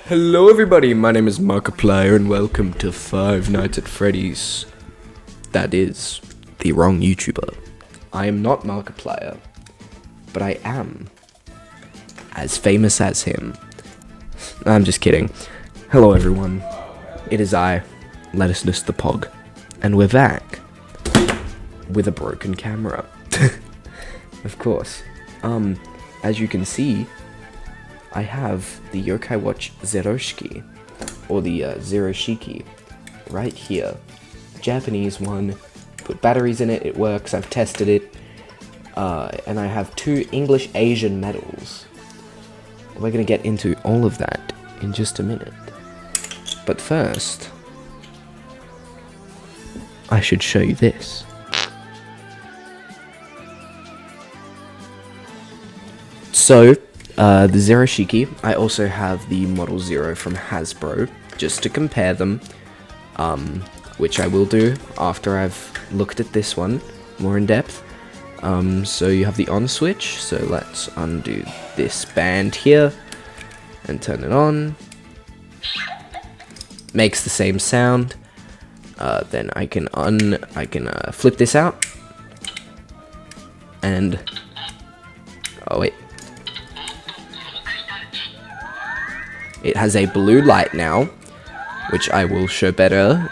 Hello everybody, my name is Markiplier and welcome to Five Nights at Freddy's. That is the wrong YouTuber. I am not Markiplier, but I am as famous as him. I'm just kidding. Hello everyone, it is I, Lettuceness the Pog, and we're back with a broken camera. Of course. As you can see, I have the Yokai Watch Zeroshiki, or the Zeroshiki, right here. Japanese one, put batteries in it, it works, I've tested it, and I have two English Asian medals. We're gonna get into all of that in just a minute. But first, I should show you this. So, the Zeroshiki, I also have the Model Zero from Hasbro, just to compare them, which I will do after I've looked at this one more in depth. So you have the on switch, so let's undo this band here, and turn it on. Makes the same sound. Then I can flip this out, and, oh wait. It has a blue light now, which I will show better.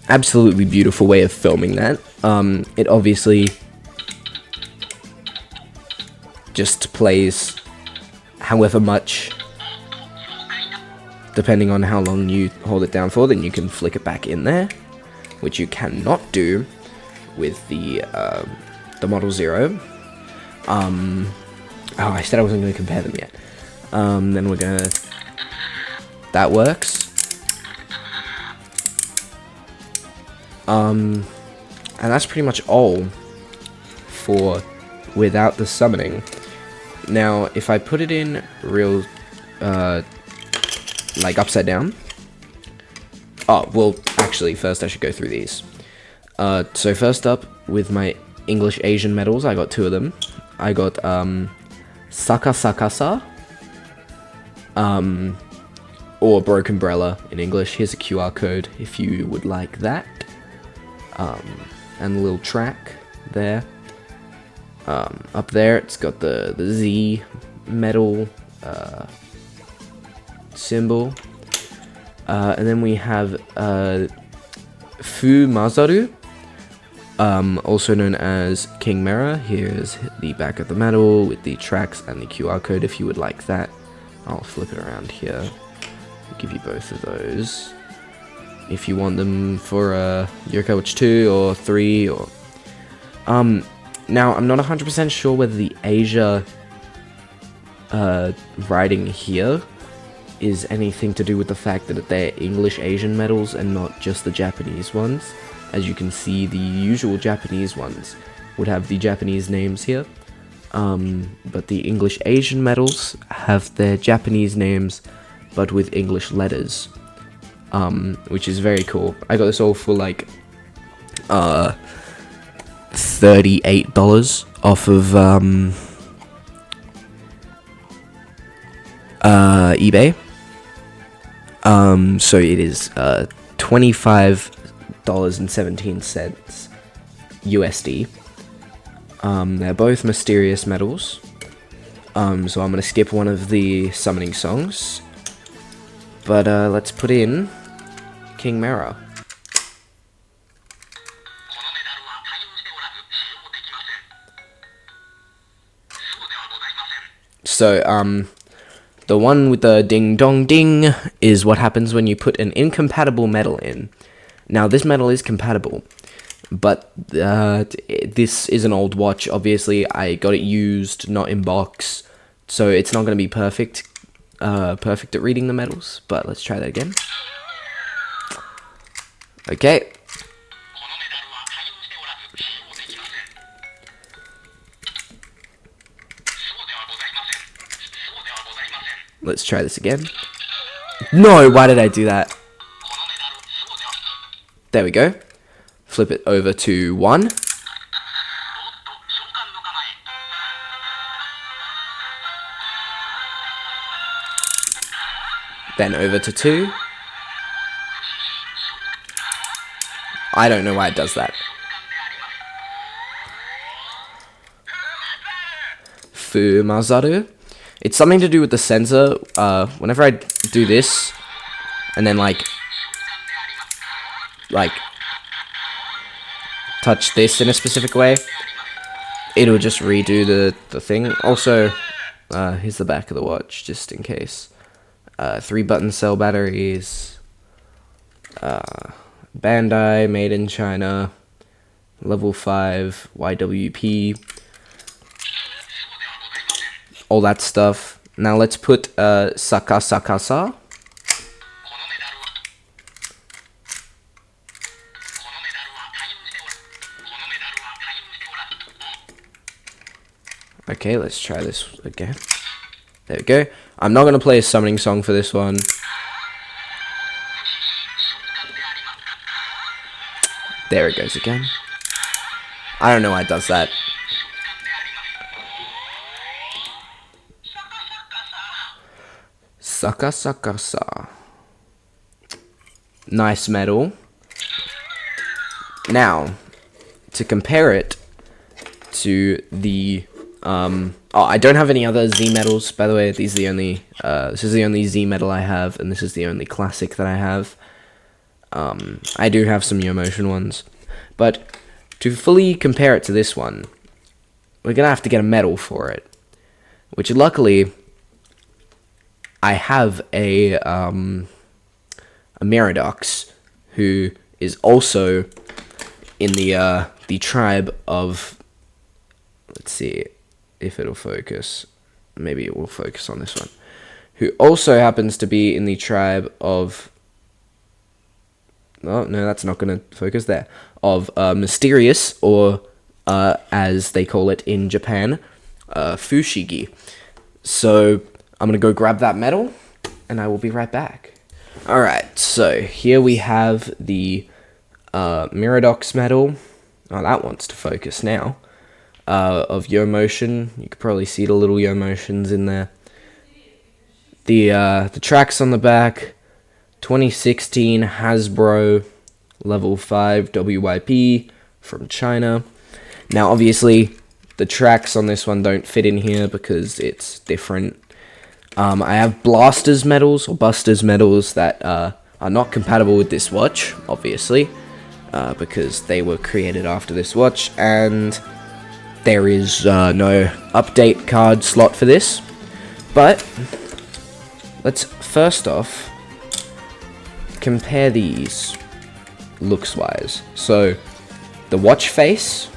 Absolutely beautiful way of filming that. It obviously just plays however much, depending on how long you hold it down for, then you can flick it back in there, which you cannot do with the Model Zero. Oh, I said I wasn't going to compare them yet. Then we're gonna, that works. And that's pretty much all for without the summoning. Now, if I put it in real, like upside down. Oh, well, actually, first I should go through these. So first up, with my English Asian medals, I got two of them. I got, Sakasakasa, or Broken Umbrella in English. Here's a QR code if you would like that. And a little track there. Up there, it's got the Z medal, symbol. And then we have, Fu Mazaru, also known as King Mera. Here's the back of the medal with the tracks and the QR code if you would like that. I'll flip it around here. I'll give you both of those if you want them for Yokai Watch 2 or 3 or... Now, I'm not 100% sure whether the Asia writing here is anything to do with the fact that they're English Asian medals and not just the Japanese ones. As you can see, the usual Japanese ones would have the Japanese names here, but the English Asian medals have their Japanese names, but with English letters, which is very cool. I got this all for like $38 off of eBay. So it is $25.17 USD. They're both mysterious medals. So I'm gonna skip one of the summoning songs, but let's put in King Mera. So the one with the ding dong ding is what happens when you put an incompatible medal in. Now, this medal is compatible, but this is an old watch. Obviously, I got it used, not in box, so it's not going to be perfect at reading the medals, but let's try that again. Okay. Let's try this again. No, why did I do that? There we go. Flip it over to 1. then over to 2. I don't know why it does that. Fumazaru. It's something to do with the sensor. Whenever I do this, and then like touch this in a specific way, it'll just redo the thing. Also, here's the back of the watch, just in case. 3-button cell batteries. Bandai, made in China. Level 5, YWP. All that stuff. Now let's put Sakasakasa. Okay, let's try this again. There we go. I'm not going to play a summoning song for this one. There it goes again. I don't know why it does that. Sakasakasa. Nice medal. Now, to compare it to the I don't have any other Z medals, by the way. These are the only this is the only Z medal I have, and this is the only classic that I have. I do have some Yomotion ones, but to fully compare it to this one, we're gonna have to get a medal for it, which luckily I have a Miradox who is also in the tribe of, let's see if it'll focus, maybe it will focus on this one, who also happens to be in the tribe of, oh no, that's not going to focus there, of Mysterious, or as they call it in Japan, Fushigi. So I'm going to go grab that medal, and I will be right back. Alright, so here we have the Miradox medal. Oh, that wants to focus now. Of Yomotion. You could probably see the little Yomotions in there. The tracks on the back. 2016 Hasbro level 5 WYP from China. Now obviously the tracks on this one don't fit in here because it's different. I have Blasters medals or Busters medals that are not compatible with this watch, obviously, because they were created after this watch, and there is no update card slot for this. But let's first off compare these looks wise. So the watch face,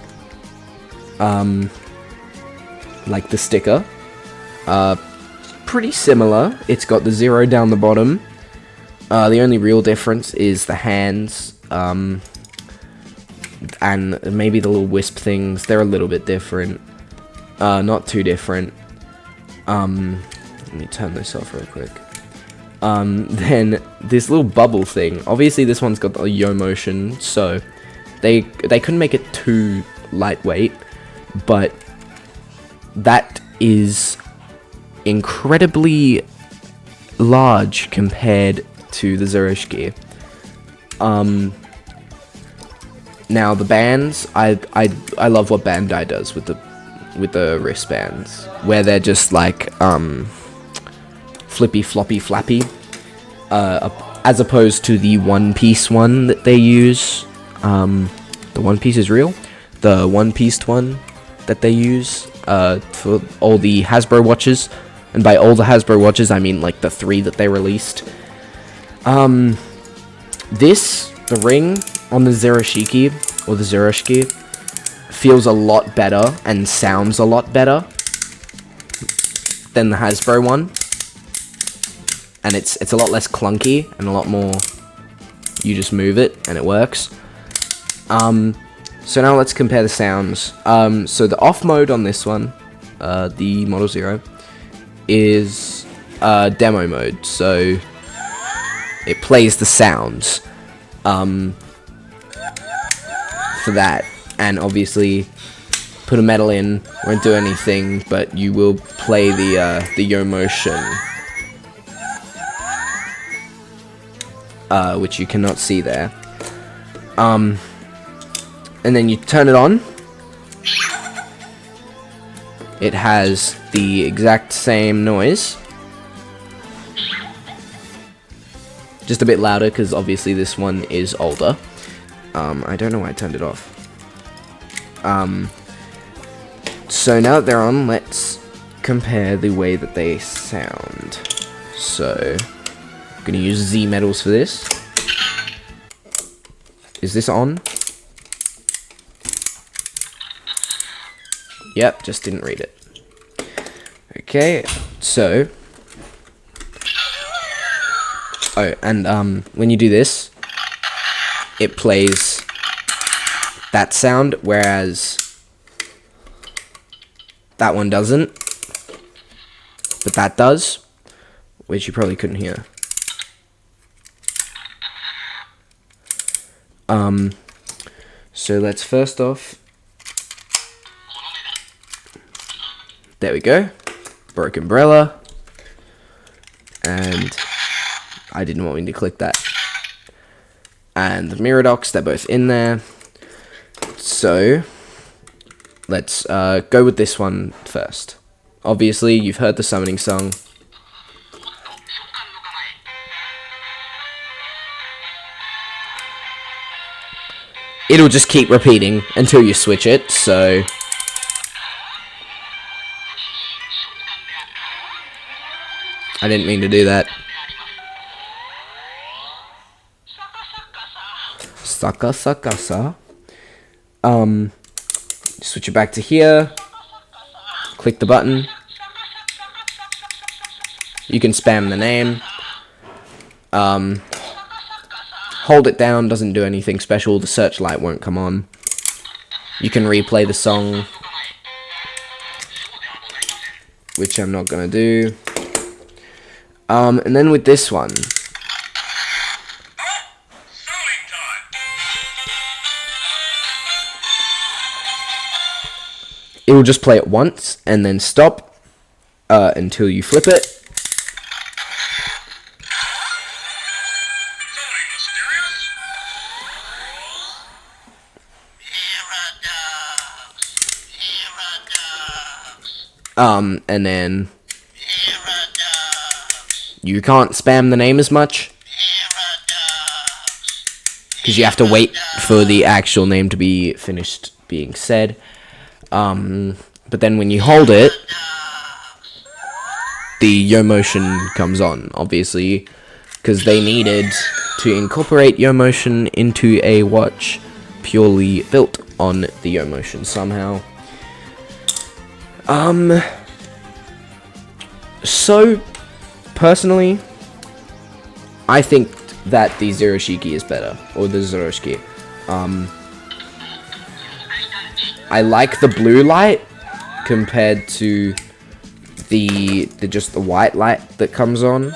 like the sticker, pretty similar. It's got the 0 down the bottom. The only real difference is the hands, and maybe the little wisp things. They're a little bit different. Not too different. Let me turn this off real quick. Then this little bubble thing. Obviously this one's got the Yomotion, so they couldn't make it too lightweight, but that is incredibly large compared to the Zeroshiki. Now the bands, I love what Bandai does with the wristbands, where they're just like flippy floppy flappy, as opposed to the One Piece one that they use. The One Piece is real. The One Piece one that they use for all the Hasbro watches, and by all the Hasbro watches I mean like the 3 that they released. The ring on the Zeroshiki, or the Zeroshiki, feels a lot better and sounds a lot better than the Hasbro one. And it's a lot less clunky and a lot more, you just move it and it works. So now let's compare the sounds. So the off mode on this one, the Model 0, is demo mode, so it plays the sounds for that, and obviously put a medal in, won't do anything, but you will play the Yomotion. which you cannot see there. And then you turn it on. It has the exact same noise. Just a bit louder, because obviously this one is older. I don't know why I turned it off. So now that they're on, let's compare the way that they sound. So, I'm going to use Z metals for this. Is this on? Yep, just didn't read it. Okay, so... Oh, and when you do this, it plays that sound, whereas that one doesn't. But that does, which you probably couldn't hear. So let's first off... There we go. Broken umbrella. And I didn't want me to click that. And the mirror docks, they're both in there. So let's go with this one first. Obviously, you've heard the summoning song. It'll just keep repeating until you switch it, so... I didn't mean to do that. Saka saka sa. Switch it back to here. Click the button. You can spam the name. Hold it down, doesn't do anything special. The searchlight won't come on. You can replay the song, which I'm not gonna do. And then with this one, it will just play it once and then stop until you flip it. And then you can't spam the name as much, because you have to wait for the actual name to be finished being said. But then when you hold it, the yo motion comes on, obviously, because they needed to incorporate yo motion into a watch purely built on the yo motion somehow. So, personally, I think that the Zeroshiki is better, or the Zeroshiki. I like the blue light compared to the just the white light that comes on,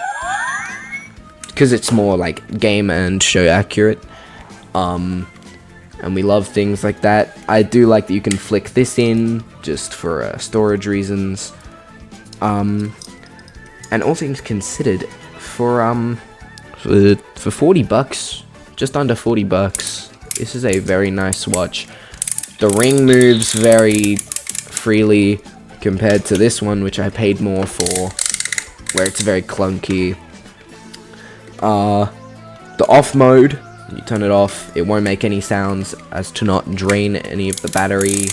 because it's more like game and show accurate. And we love things like that. I do like that you can flick this in just for storage reasons. And all things considered, for $40, just under $40, this is a very nice watch. The ring moves very freely compared to this one, which I paid more for, where it's very clunky. The off mode, you turn it off, it won't make any sounds as to not drain any of the battery,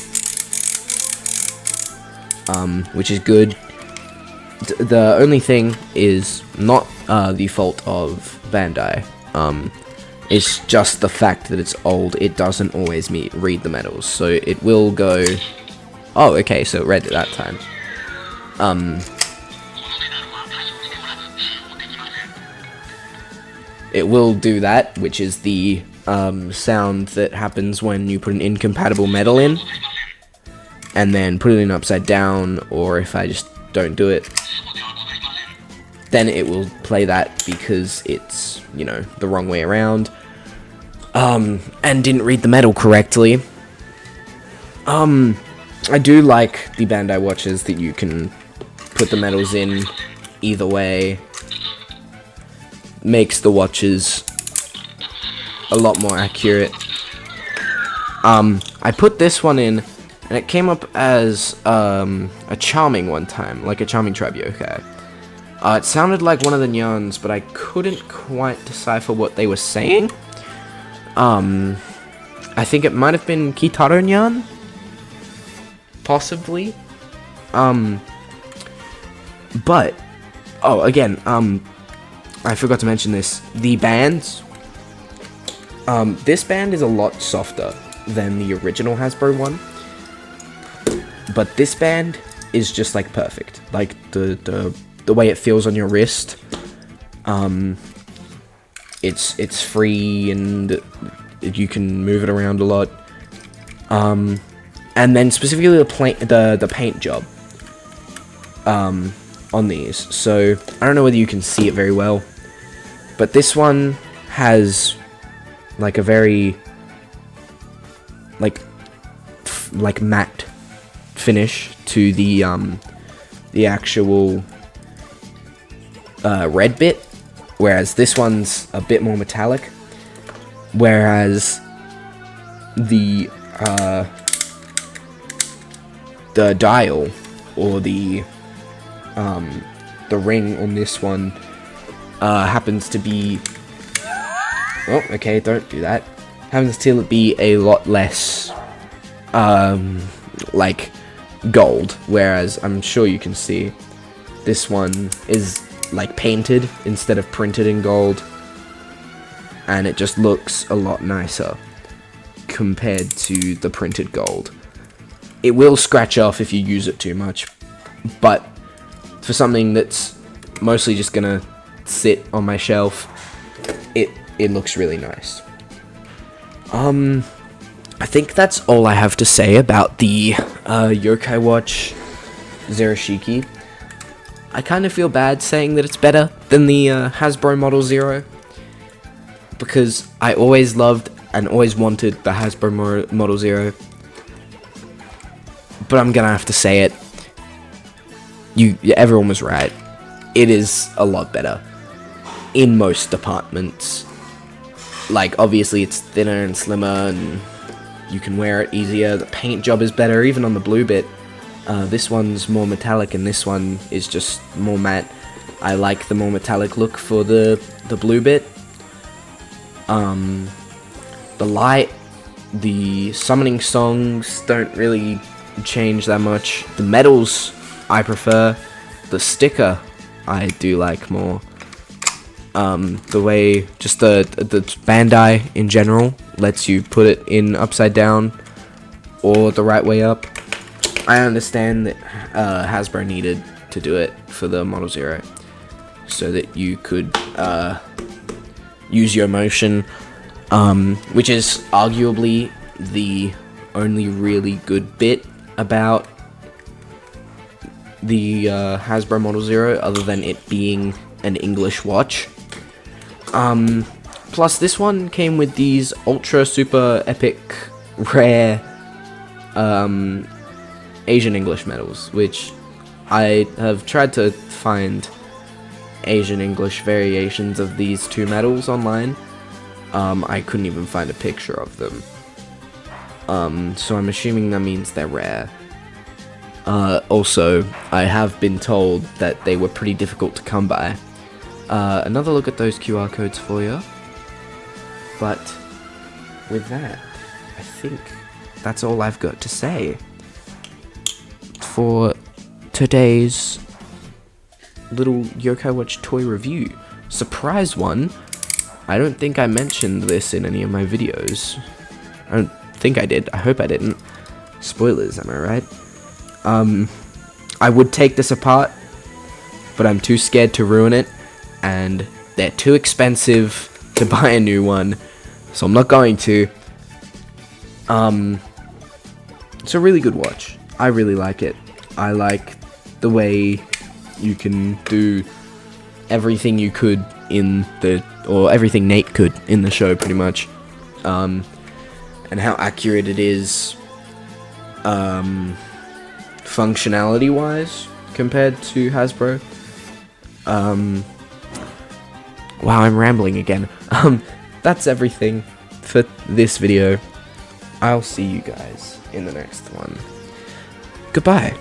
which is good. The only thing is not the fault of Bandai. It's just the fact that it's old. It doesn't always read the metals, so it will go... Oh, okay, so it read it that time. It will do that, which is the sound that happens when you put an incompatible metal in, and then put it in upside down, or if I just don't do it, then it will play that because it's, you know, the wrong way around, and didn't read the metal correctly. I do like the Bandai watches that you can put the metals in either way. Makes the watches a lot more accurate. I put this one in, and it came up as a charming one time, like a charming tribe yokai. It sounded like one of the Nyans, but I couldn't quite decipher what they were saying. I think it might have been Kitaro Nyan, possibly. But again, I forgot to mention this. The bands. This band is a lot softer than the original Hasbro one, but this band is just like perfect. Like the way it feels on your wrist. It's free and you can move it around a lot. And then specifically the paint job on these. So I don't know whether you can see it very well, but this one has like a very like matte finish to the actual red bit, whereas this one's a bit more metallic, whereas the dial or the ring on this one happens to be, oh okay, don't do that, happens to be a lot less like gold, whereas I'm sure you can see this one is like painted instead of printed in gold, and it just looks a lot nicer compared to the printed gold. It will scratch off if you use it too much, but for something that's mostly just gonna sit on my shelf, it looks really nice. I think that's all I have to say about the Yokai Watch Zeroshiki. I kind of feel bad saying that it's better than the Hasbro Model Zero, because I always loved and always wanted the Hasbro Model Zero. But I'm gonna have to say it. Everyone was right. It is a lot better in most departments. Like, obviously it's thinner and slimmer and you can wear it easier. The paint job is better, even on the blue bit. This one's more metallic and this one is just more matte. I like the more metallic look for the blue bit. The light, the summoning songs don't really change that much. The medals I prefer. The sticker I do like more. The way just the Bandai in general lets you put it in upside down or the right way up. I understand that Hasbro needed to do it for the Model Zero so that you could use your motion, which is arguably the only really good bit about the Hasbro Model Zero, other than it being an English watch. Plus this one came with these ultra super epic rare Asian English medals, which I have tried to find Asian English variations of these two medals online. I couldn't even find a picture of them. So I'm assuming that means they're rare. Also, I have been told that they were pretty difficult to come by. Another look at those QR codes for you. But with that, I think that's all I've got to say for today's little Yokai Watch toy review. Surprise one. I don't think I mentioned this in any of my videos. I don't think I did. I hope I didn't. Spoilers, am I right? I would take this apart, but I'm too scared to ruin it, and they're too expensive to buy a new one, so I'm not going to. It's a really good watch. I really like it. I like the way you can do everything you could in the, or everything Nate could in the show, pretty much. And how accurate it is, functionality-wise, compared to Hasbro. Wow, I'm rambling again. That's everything. for this video. I'll see you guys in the next one. Goodbye.